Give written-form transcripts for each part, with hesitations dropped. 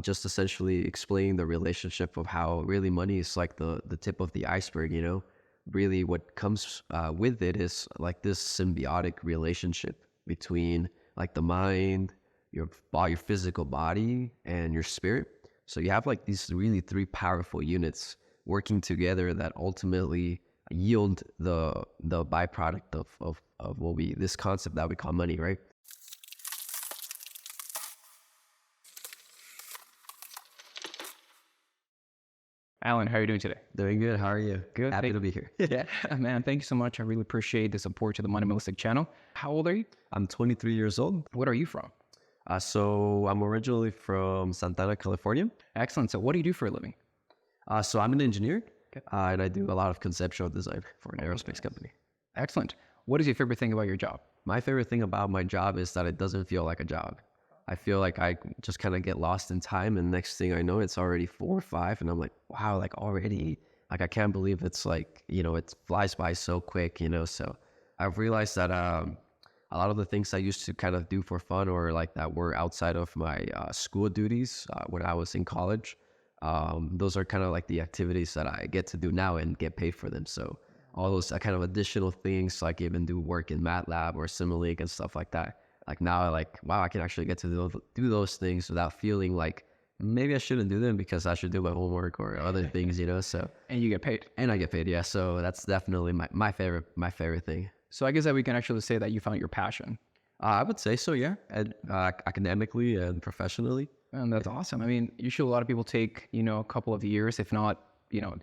just essentially explaining the relationship of how really money is like the tip of the iceberg, really what comes with it is like this symbiotic relationship between like the mind, your physical body, and your spirit. So you have like these really three powerful units working together that ultimately yield the byproduct of what we this concept that we call money, right? Alan, how are you doing today? Doing good. How are you? Good. Happy to be here. Yeah, man, thank you so much. I really appreciate the support to the Moneymalistic channel. How old are you? I'm 23 years old. What are you from? So I'm originally from Santana, California. Excellent. So what do you do for a living? So I'm an engineer, Okay. and I do a lot of conceptual design for an aerospace company. Excellent. What is your favorite thing about your job? My favorite thing about my job is that it doesn't feel like a job. I feel like I just kind of get lost in time, and next thing I know, it's already 4 or 5, and I'm like, wow, like already, like I can't believe it's like, it flies by so quick, So I've realized that a lot of the things I used to kind of do for fun or like that were outside of my school duties when I was in college, those are kind of like the activities that I get to do now and get paid for them. So all those kind of additional things, like even do work in MATLAB or Simulink and stuff like that. Like now, like, wow, I can actually get to do those things without feeling like maybe I shouldn't do them because I should do my homework or other things, So, And you get paid. and I get paid, yeah. So that's definitely my favorite thing. So I guess that we can actually say that you found your passion. I would say so, yeah. And, academically and professionally. And that's awesome. I mean, usually a lot of people take, a couple of years, if not,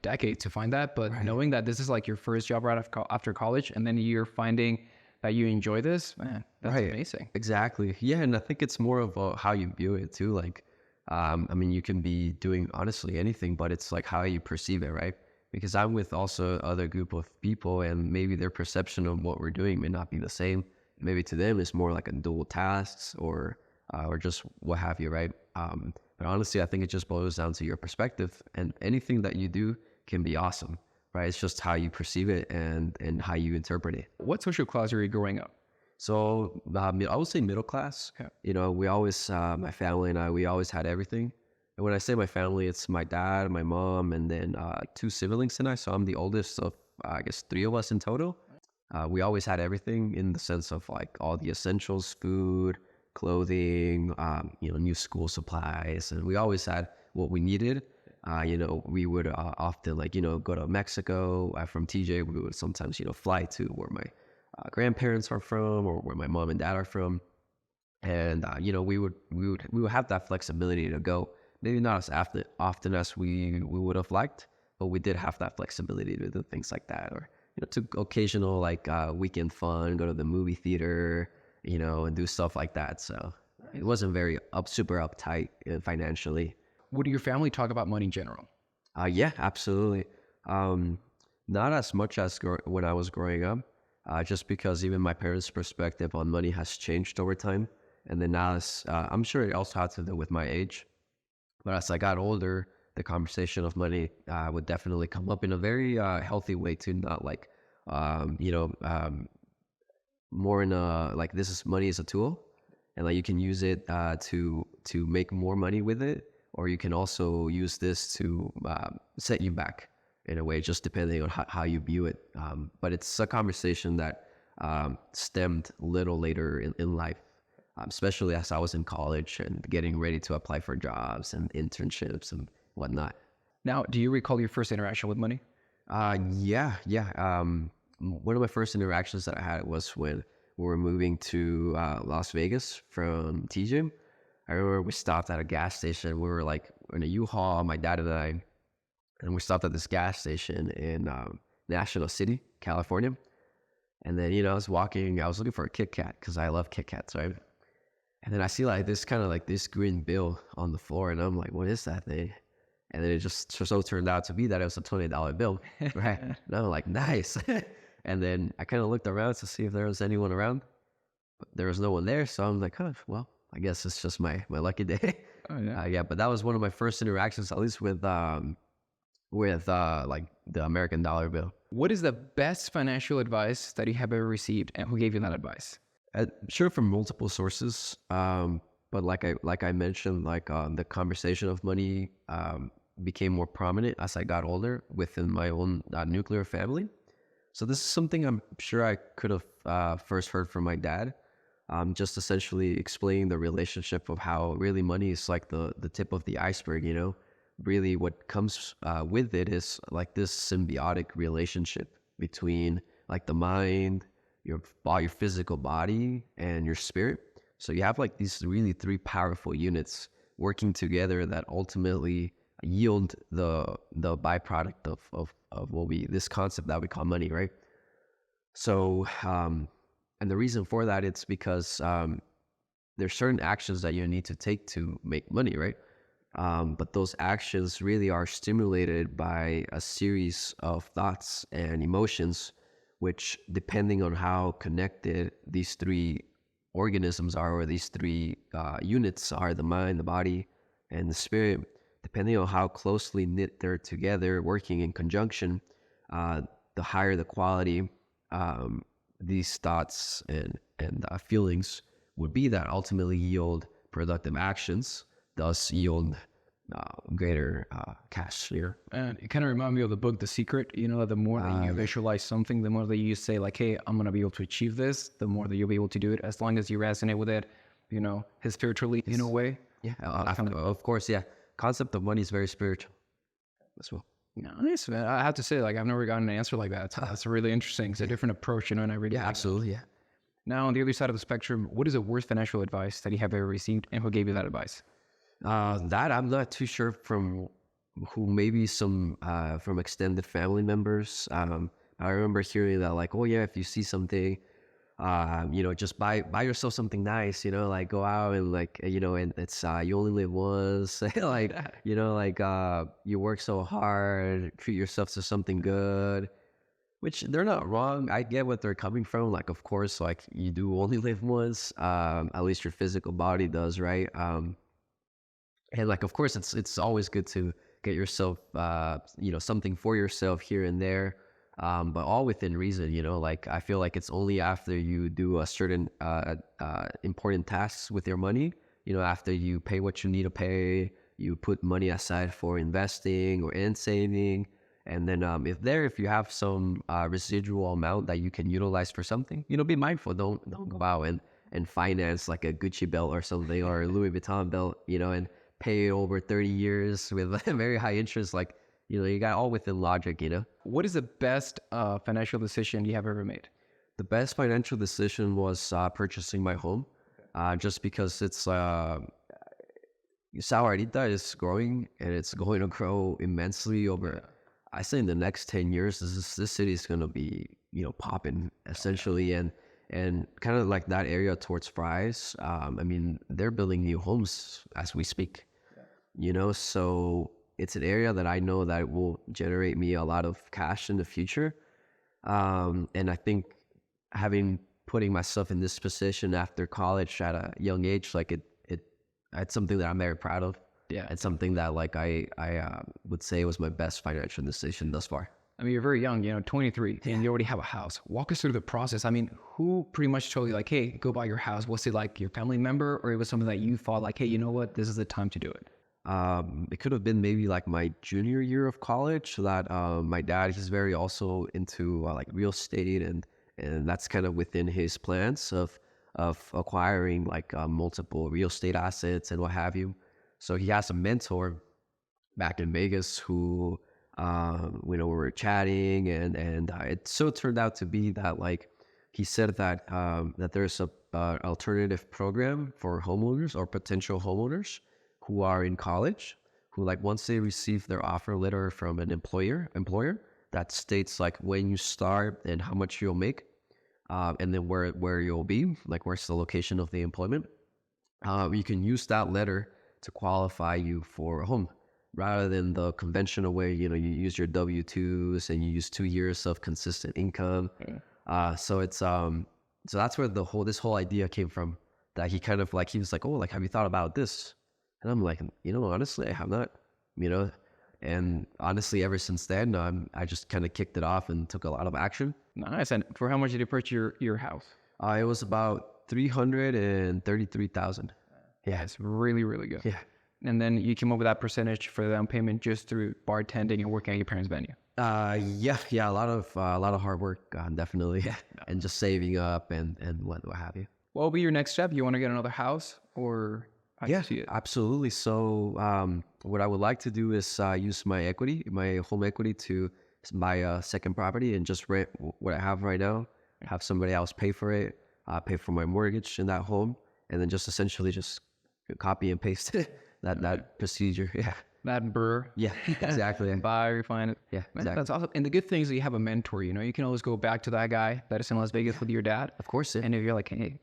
decades to find that. But knowing that this is like your first job right after college, and then you're finding that you enjoy this, man, that's amazing. Exactly. Yeah, and I think it's more of how you view it too. Like, I mean, you can be doing honestly anything, but it's like how you perceive it, right? Because I'm with also other group of people, and maybe their perception of what we're doing may not be the same. Maybe to them it's more like a dual tasks or just what have you, right? But honestly, I think it just boils down to your perspective, and anything that you do can be awesome, right? It's just how you perceive it and how you interpret it. What social class are you growing up? So I would say middle class. Okay. We always, my family and I, we always had everything. And when I say my family, it's my dad, my mom, and then two siblings and I. So I'm the oldest of, I guess, three of us in total. We always had everything in the sense of like all the essentials, food, clothing, new school supplies, and we always had what we needed. We would often go to Mexico. From TJ, we would sometimes fly to where my grandparents are from or where my mom and dad are from, and we would have that flexibility to go. Maybe not as often as we would have liked, but we did have that flexibility to do things like that, or to occasional weekend fun, go to the movie theater, and do stuff like that. So it wasn't very super uptight financially. What do your family talk about money in general? Yeah, absolutely. Not as much as when I was growing up, just because even my parents' perspective on money has changed over time. And then now, I'm sure it also had to do with my age. But as I got older, the conversation of money would definitely come up in a very healthy way too, not like, more in a like this is money is a tool, and like you can use it to make more money with it, or you can also use this to set you back in a way, just depending on how you view it. But it's a conversation that stemmed a little later in life, especially as I was in college and getting ready to apply for jobs and internships and whatnot. Now, do you recall your first interaction with money? Yeah. One of my first interactions that I had was when we were moving to Las Vegas from TJ. I remember we stopped at a gas station. We were like in a U-Haul, my dad and I, and we stopped at this gas station in National City, California. And then, I was looking for a Kit Kat because I love Kit Kats, right? And then I see like this kind of like this green bill on the floor, and I'm like, what is that thing? And then it just so turned out to be that it was a $20 bill, right? And I'm like, nice. And then I kind of looked around to see if there was anyone around, but there was no one there. So I'm like, huh, well, I guess it's just my lucky day. Oh, yeah. Yeah, but that was one of my first interactions, at least with like the American dollar bill. What is the best financial advice that you have ever received, and who gave you that advice? Sure, from multiple sources. But like I mentioned, the conversation of money became more prominent as I got older within my own nuclear family. So this is something I'm sure I could have first heard from my dad. Just essentially explaining the relationship of how really money is like the tip of the iceberg. Really what comes with it is like this symbiotic relationship between like the mind, your physical body, and your spirit. So you have like these really three powerful units working together that ultimately yield the byproduct of what we this concept that we call money, right? So and the reason for that, it's because there's certain actions that you need to take to make money, right? But those actions really are stimulated by a series of thoughts and emotions, which, depending on how connected these three organisms are, or these three units are, the mind, the body, and the spirit, depending on how closely knit they're together, working in conjunction, the higher the quality these thoughts and feelings would be that ultimately yield productive actions, thus yield greater cash here. And it kind of reminded me of the book The Secret. The more that you visualize something, the more that you say like, hey, I'm going to be able to achieve this, the more that you'll be able to do it, as long as you resonate with it, spiritually in a way. Yeah, of course, yeah. Concept of money is very spiritual as well. Nice, man. I have to say, like, I've never gotten an answer like that. That's really interesting. It's a different approach, and I really like absolutely, yeah. Now, on the other side of the spectrum, what is the worst financial advice that you have ever received, and who gave you that advice? That I'm not too sure from who, maybe some from extended family members. I remember hearing that, like, oh yeah, if you see something, just buy yourself something nice, like go out and and it's you only live once, you work so hard, treat yourself to something good. Which they're not wrong. I get what they're coming from. Like, of course, like you do only live once. At least your physical body does, right? And like, of course, it's always good to get yourself, something for yourself here and there, but all within reason. Like I feel like it's only after you do a certain important tasks with your money. After you pay what you need to pay, you put money aside for investing or in saving, and then if you have some residual amount that you can utilize for something, be mindful. Don't go out and finance like a Gucci belt or something, or a Louis Vuitton belt, and pay over 30 years with very high interest. Like, you got all within logic, What is the best financial decision you have ever made? The best financial decision was purchasing my home, just because it's Sahuarita is growing, and it's going to grow immensely over, I say in the next 10 years, this city is going to be, popping essentially. And kind of like that area towards Fries, they're building new homes as we speak, so it's an area that I know that will generate me a lot of cash in the future. And I think putting myself in this position after college at a young age, like it's something that I'm very proud of. Yeah. It's something that like I would say was my best financial decision thus far. You're very young, 23, and you already have a house. Walk us through the process. Who pretty much told you like, hey, go buy your house? Was it like your family member, or it was something that you thought like, hey, you know what, this is the time to do it? It could have been maybe like my junior year of college that my dad, he's very also into like real estate, and that's kind of within his plans of acquiring like multiple real estate assets and what have you. So he has a mentor back in Vegas who we were chatting, and it so turned out to be that like he said that that there's a alternative program for homeowners or potential homeowners who are in college, who like once they receive their offer letter from an employer that states like when you start and how much you'll make, and then where you'll be, like where's the location of the employment, you can use that letter to qualify you for a home, rather than the conventional way, you use your W-2s and you use 2 years of consistent income. So it's so that's where this whole idea came from, that he kind of like, he was like, oh, like, have you thought about this? And I'm like, honestly, I have not, and honestly, ever since then, I just kind of kicked it off and took a lot of action. Nice. And for how much did you purchase your house? It was about 333,000. Yeah. It's really, really good. Yeah. And then you came up with that percentage for the down payment just through bartending and working at your parents' venue. Yeah, a lot of hard work, definitely, and just saving up and what have you. What will be your next step? You want to get another house, or how do you see it? Absolutely. So, what I would like to do is use my equity, my home equity, to buy a second property and just rent what I have right now. Have somebody else pay for it, pay for my mortgage in that home, and then just essentially just copy and paste that procedure. Yeah. That burr. Yeah. Exactly. Buy, refine it. Yeah. Man, Exactly. that's awesome. And the good thing is that you have a mentor. You can always go back to that guy that is in Las Vegas with your dad. Of course. Yeah. And if you're like, hey,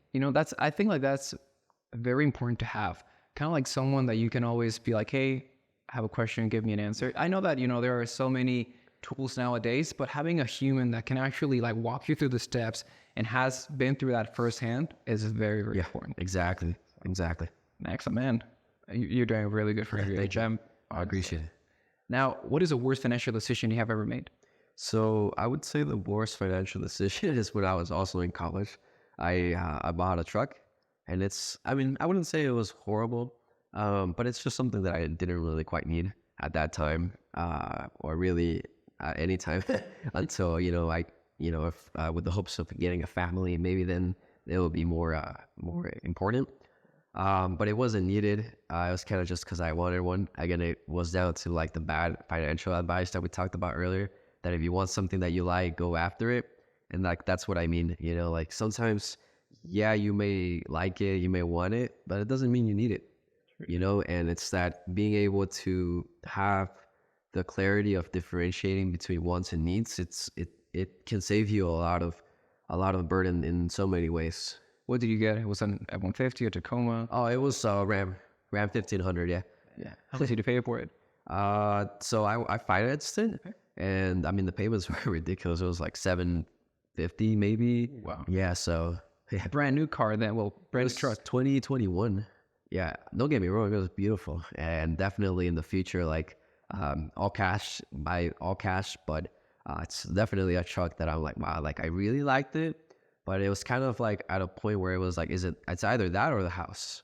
I think like that's very important to have. Kind of like someone that you can always be like, hey, I have a question, give me an answer. I know that, there are so many tools nowadays, but having a human that can actually like walk you through the steps and has been through that firsthand is very, very important. Exactly. Excellent, man. You're doing really good for your age. I appreciate it. Now, what is the worst financial decision you have ever made? So I would say the worst financial decision is when I was also in college. I bought a truck, and I wouldn't say it was horrible, but it's just something that I didn't really quite need at that time, or really at any time until if with the hopes of getting a family, maybe then it will be more important. But it wasn't needed. It was kind of just because I wanted one. Again, it was down to like the bad financial advice that we talked about earlier, that if you want something that you like, go after it. And like, that's what I mean, like sometimes, yeah, you may like it, you may want it, but it doesn't mean you need it, and it's that being able to have the clarity of differentiating between wants and needs. It can save you a lot of burden in so many ways. What did you get? It was an F-150, a Tacoma? Oh, it was Ram 1500. Yeah. How much did you pay for it? So I financed it, and I mean the payments were ridiculous. It was like $750 maybe. Wow. Yeah. So yeah. Brand new car then. Well, brand new truck. 2021. Yeah. Don't get me wrong. It was beautiful, and definitely in the future, like all cash, buy all cash. But it's definitely a truck that I'm like, wow, like I really liked it. But it was kind of like at a point where it was like, it's either that or the house,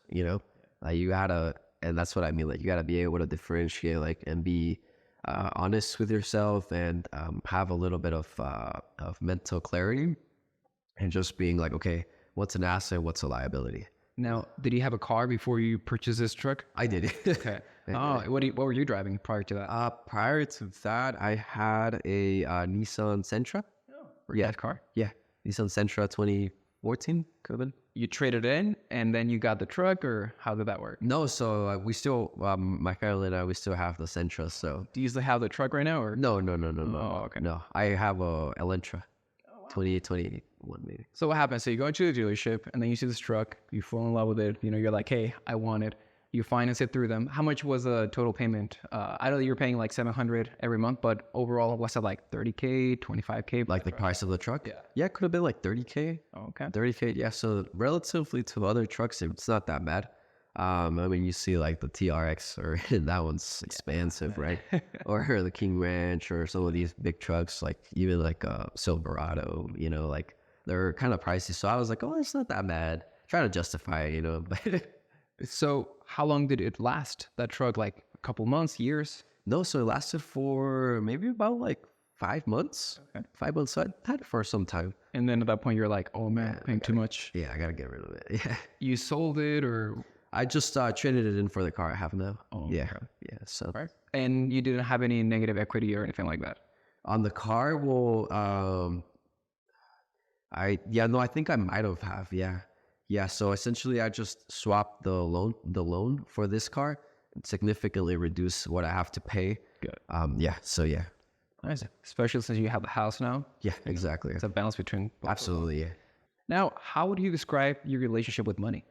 like you gotta, and that's what I mean. Like you gotta be able to differentiate, like, and be honest with yourself, and have a little bit of mental clarity, and just being like, okay, what's an asset? What's a liability? Now, did you have a car before you purchased this truck? I did. Okay. Oh, what were you driving prior to that? Prior to that, I had a Nissan Sentra. Oh, yeah, car. Yeah. Nissan Sentra 2014, could have been. You traded in, and then you got the truck, or how did that work? No, so we still, my family and I, we still have the Sentra. So do you still have the truck right now, or no. Oh, okay. No, I have a Elantra, 2021 maybe. So what happens? So you go into the dealership, and then you see this truck, you fall in love with it. You're like, hey, I want it. You finance it through them. How much was the total payment? I know you're paying like $700 every month, but overall, what's that, like $30K, $25K? Like the price of the truck? Yeah. Yeah, it could have been like $30K. Oh, okay. $30K, yeah. So relatively to other trucks, it's not that bad. I mean, you see like the TRX, or that one's expensive, right? Or the King Ranch, or some of these big trucks, like even like a Silverado, like they're kind of pricey. So I was like, oh, it's not that bad. Trying to justify it, but So how long did it last, that truck? Like a couple months, years? No, so it lasted for maybe about like 5 months. Okay. 5 months. So I had it for some time. And then at that point, you're like, oh man, paying too much. Yeah, I got to get rid of it. Yeah. You sold it, or? I just traded it in for the car I have now. Oh, yeah. okay. Yeah. So. Right. And you didn't have any negative equity or anything like that? On the car, well, I think I might have. Yeah. Yeah, so essentially I just swapped the loan for this car, and significantly reduce what I have to pay. Good. Yeah, so yeah. Nice. Especially since you have the house now. Yeah, exactly. It's a balance between both. Absolutely, yeah. Now, how would you describe your relationship with money?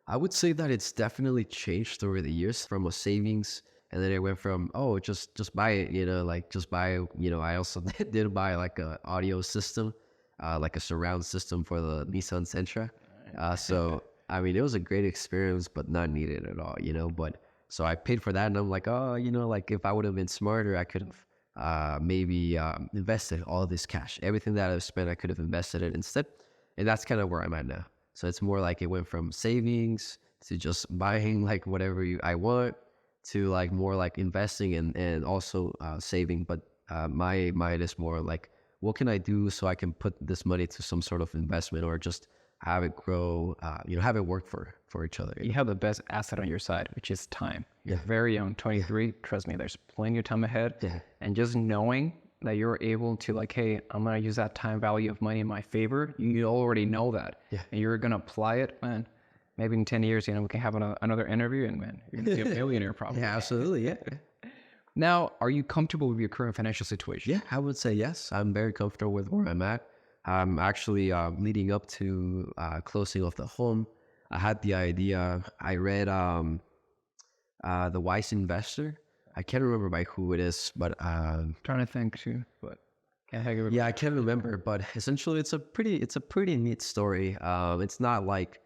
I would say that it's definitely changed over the years, from a savings, and then it went from, oh, just buy it, like just buy, I also did buy like a audio system, like a surround system for the Nissan Sentra. So, I mean, it was a great experience, but not needed at all, but so I paid for that, and I'm like, oh, like if I would have been smarter, I could have maybe invested all of this cash. Everything that I've spent, I could have invested it instead. And that's kind of where I'm at now. So it's more like it went from savings to just buying like whatever I want to like more like investing and also saving. But my mind is more like, what can I do so I can put this money to some sort of investment or just have it grow, have it work for each other. You have the best asset on your side, which is time. You're Yeah. very young, 23. Trust me, there's plenty of time ahead. Yeah. And just knowing that you're able to like, hey, I'm going to use that time value of money in my favor. You already know that. Yeah. And you're going to apply it, man. Maybe in 10 years, we can have another interview and man, you're going to be a millionaire probably. Yeah, absolutely. Yeah. Now, are you comfortable with your current financial situation? Yeah, I would say yes. I'm very comfortable with where I'm at. I'm actually leading up to closing of the home. I had the idea. I read The Wise Investor. I can't remember by who it is, but Trying to think too, but can't think of it. yeah, I can't remember. But essentially, it's a pretty neat story. It's not like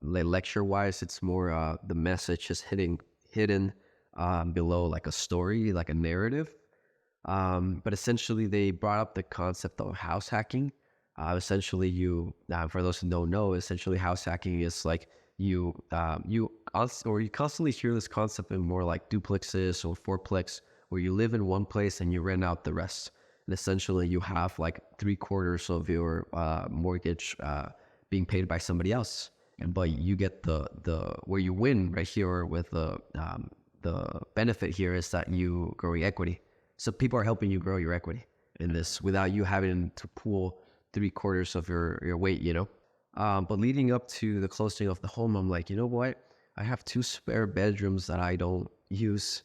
lecture wise. It's more the message is hidden below like a story, like a narrative. But essentially, they brought up the concept of house hacking. Essentially, for those who don't know, essentially house hacking is like you constantly hear this concept in more like duplexes or fourplex, where you live in one place and you rent out the rest. And essentially, you have like 3/4 of your mortgage being paid by somebody else, but you get the where you win right here with the benefit here is that you grow your equity. So people are helping you grow your equity in this without you having to pool 3/4 of your weight, But leading up to the closing of the home, I'm like, you know what? I have 2 spare bedrooms that I don't use.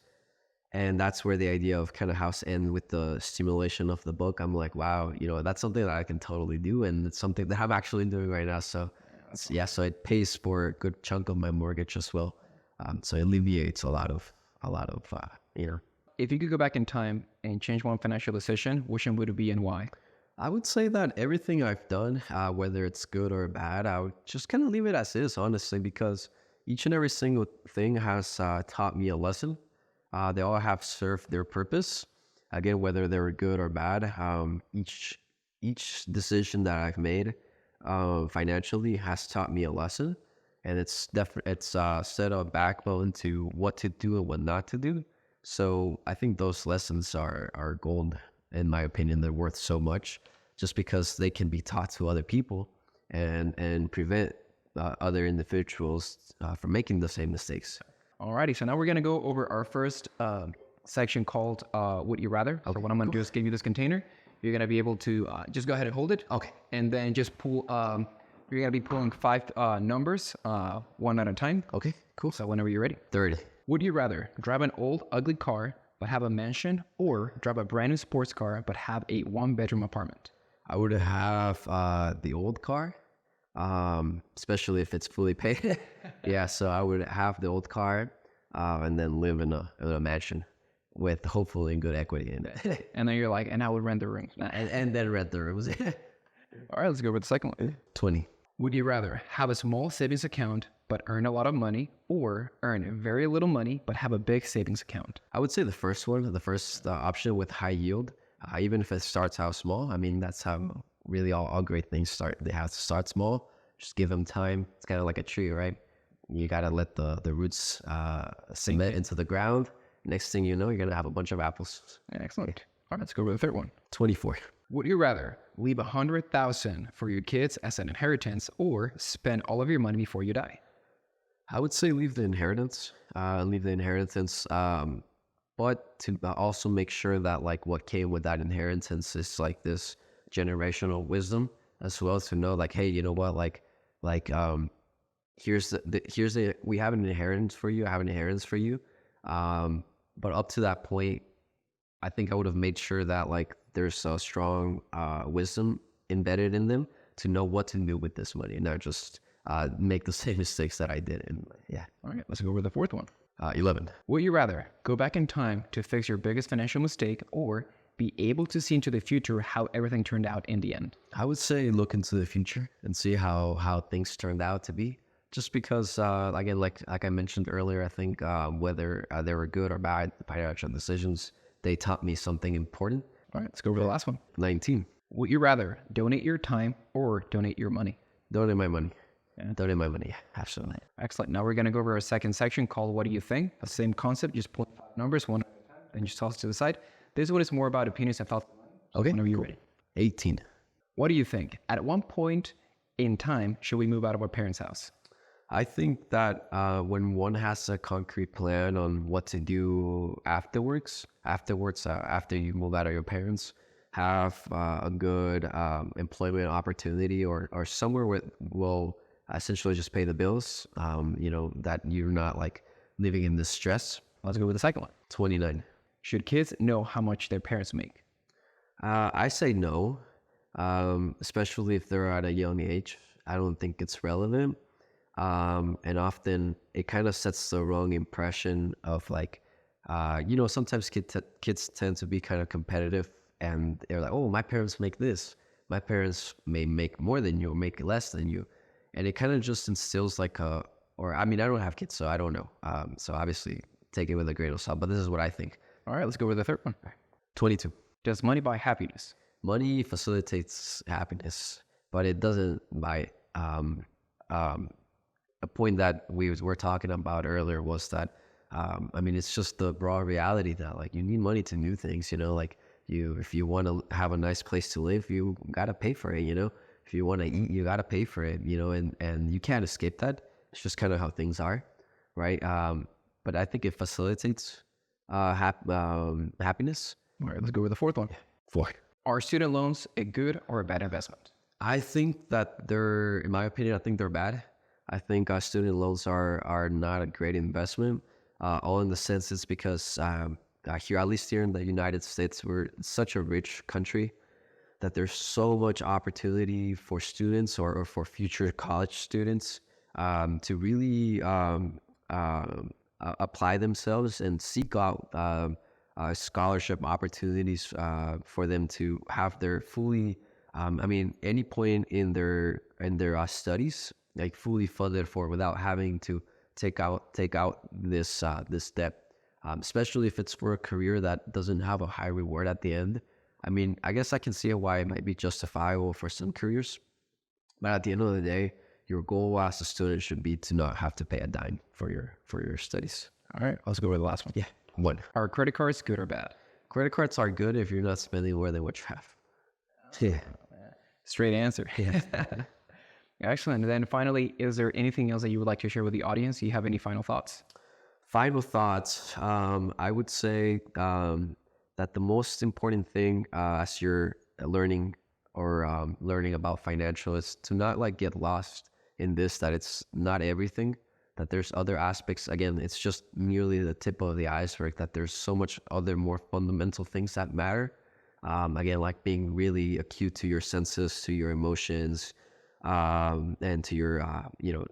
And that's where the idea of kind of house and with the stimulation of the book, I'm like, wow, that's something that I can totally do. And it's something that I'm actually doing right now. So so it pays for a good chunk of my mortgage as well. So it alleviates a lot of, If you could go back in time and change one financial decision, which one would it be and why? I would say that everything I've done, whether it's good or bad, I would just kind of leave it as is, honestly, because each and every single thing has taught me a lesson. They all have served their purpose. Again, whether they were good or bad, each decision that I've made financially has taught me a lesson, and it's set a backbone to what to do and what not to do. So I think those lessons are gold. In my opinion, they're worth so much just because they can be taught to other people and prevent other individuals from making the same mistakes. Alrighty, so now we're going to go over our first section called Would You Rather. So what I'm going to do is give you this container. You're going to be able to just go ahead and hold it. Okay. And then just pull, you're going to be pulling 5 numbers, one at a time. Okay, cool. So whenever you're ready. 30. Would you rather drive an old, ugly car but have a mansion, or drive a brand new sports car but have a 1-bedroom apartment? I would have the old car, especially if it's fully paid. Yeah, so I would have the old car and then live in a mansion with hopefully good equity in it. And then you're like, and I would rent the rooms. Nah. and then rent the rooms. All right, let's go with the second one. 20. Would you rather have a small savings account but earn a lot of money, or earn very little money but have a big savings account? I would say the first one, the first option with high yield, even if it starts out small. I mean, that's how really all great things start. They have to start small. Just give them time. It's kind of like a tree, right? You got to let the roots cement into the ground. Next thing you know, you're going to have a bunch of apples. Excellent. All right, let's go with the third one. 24. Would you rather leave $100,000 for your kids as an inheritance, or spend all of your money before you die? I would say leave the inheritance. But to also make sure that like what came with that inheritance is like this generational wisdom as well, to know like, hey, you know what, here's the we have an inheritance for you. I have an inheritance for you. But up to that point, I think I would have made sure that like there's a strong wisdom embedded in them to know what to do with this money and not just make the same mistakes that I did. And yeah. All right, let's go with the fourth one. 11. Would you rather go back in time to fix your biggest financial mistake, or be able to see into the future how everything turned out in the end? I would say look into the future and see how things turned out to be. Just because, again, like I mentioned earlier, I think whether they were good or bad, the financial decisions, they taught me something important. All right, let's go over the last one. 19. Would you rather donate your time or donate your money? Donate my money. donate my money. Absolutely. Excellent. Now we're going to go over our second section called What Do You Think? The same concept, just pull 5 numbers, one at a time, and just toss to the side. This one is more about opinions and thoughts. Okay. Whenever you're ready. 18. What do you think? At what point in time should we move out of our parents' house? I think that when one has a concrete plan on what to do afterwards, after you move out of your parents, have a good employment opportunity or somewhere where will essentially just pay the bills, that you're not like living in this stress. Let's go with the second one. 29. Should kids know how much their parents make? I say no, especially if they're at a young age. I don't think it's relevant. And often it kind of sets the wrong impression of like, sometimes kids tend to be kind of competitive and they're like, oh, my parents make this. My parents may make more than you or make less than you. And it kind of just instills like I don't have kids, so I don't know. So obviously take it with a grain of salt, but this is what I think. All right, let's go with the third one. 22. Does money buy happiness? Money facilitates happiness, but it doesn't buy, a point that we were talking about earlier was that, it's just the raw reality that like you need money to do things, if you want to have a nice place to live, you got to pay for it, if you want to eat, you got to pay for it, and you can't escape that. It's just kind of how things are. Right. But I think it facilitates, happiness. All right, let's go with the fourth one. 4. Are student loans a good or a bad investment? I think that in my opinion, I think they're bad. I think student loans are not a great investment. All in the sense it's because here, at least here in the United States, we're such a rich country that there's so much opportunity for students or for future college students to really apply themselves and seek out scholarship opportunities for them to have their fully, any point in their studies, like fully funded for without having to take out this debt, especially if it's for a career that doesn't have a high reward at the end. I guess I can see why it might be justifiable for some careers, but at the end of the day, your goal as a student should be to not have to pay a dime for your studies. All right, let's go with the last one. Yeah. 1. Are credit cards good or bad? Credit cards are good if you're not spending more than what you have. Yeah. Straight answer. Yeah. Excellent. And then finally, is there anything else that you would like to share with the audience? Do you have any final thoughts? Final thoughts. I would say that the most important thing as you're learning about financial is to not like get lost in this, that it's not everything, that there's other aspects. Again, it's just merely the tip of the iceberg, that there's so much other more fundamental things that matter. Again, like being really acute to your senses, to your emotions, and to your,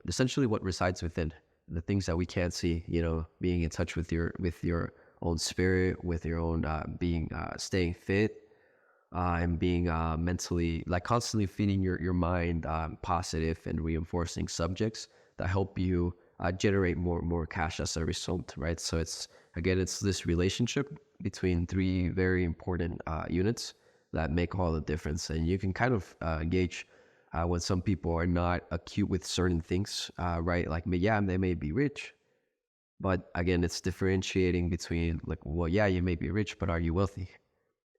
essentially what resides within the things that we can't see, being in touch with your own spirit, with your own being, staying fit, and being mentally, like constantly feeding your mind positive and reinforcing subjects that help you generate more cash as a result, right? So it's this relationship between 3 very important units that make all the difference. And you can kind of gauge when some people are not acute with certain things, right? Like, yeah, they may be rich, but again, it's differentiating between like, well, yeah, you may be rich, but are you wealthy,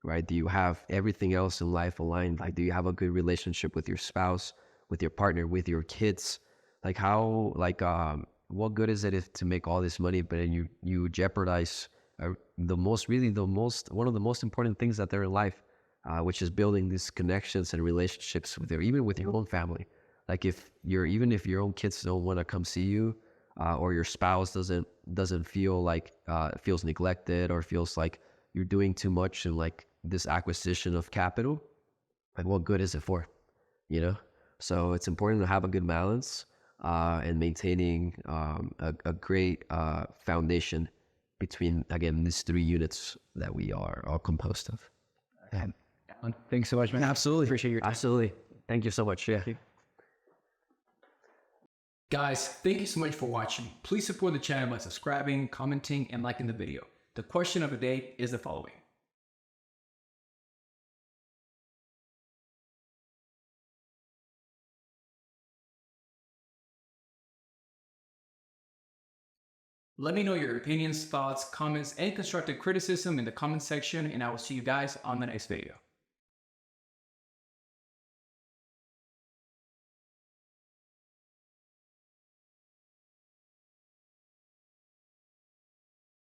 right? Do you have everything else in life aligned? Like, do you have a good relationship with your spouse, with your partner, with your kids? Like what good is it to make all this money, but then you jeopardize one of the most important things that they're in life, which is building these connections and relationships even with your own family. Like even if your own kids don't want to come see you, or your spouse doesn't feel like feels neglected or feels like you're doing too much in like this acquisition of capital, like what good is it for? So it's important to have a good balance and maintaining a great foundation between, again, these 3 units that we are all composed of. Yeah. Thanks so much, man. Absolutely. Appreciate your time. Absolutely. Thank you so much. Yeah. Guys, thank you so much for watching. Please support the channel by subscribing, commenting, and liking the video. The question of the day is the following: Let me know your opinions, thoughts, comments, and constructive criticism in the comment section, and I will see you guys on the next video.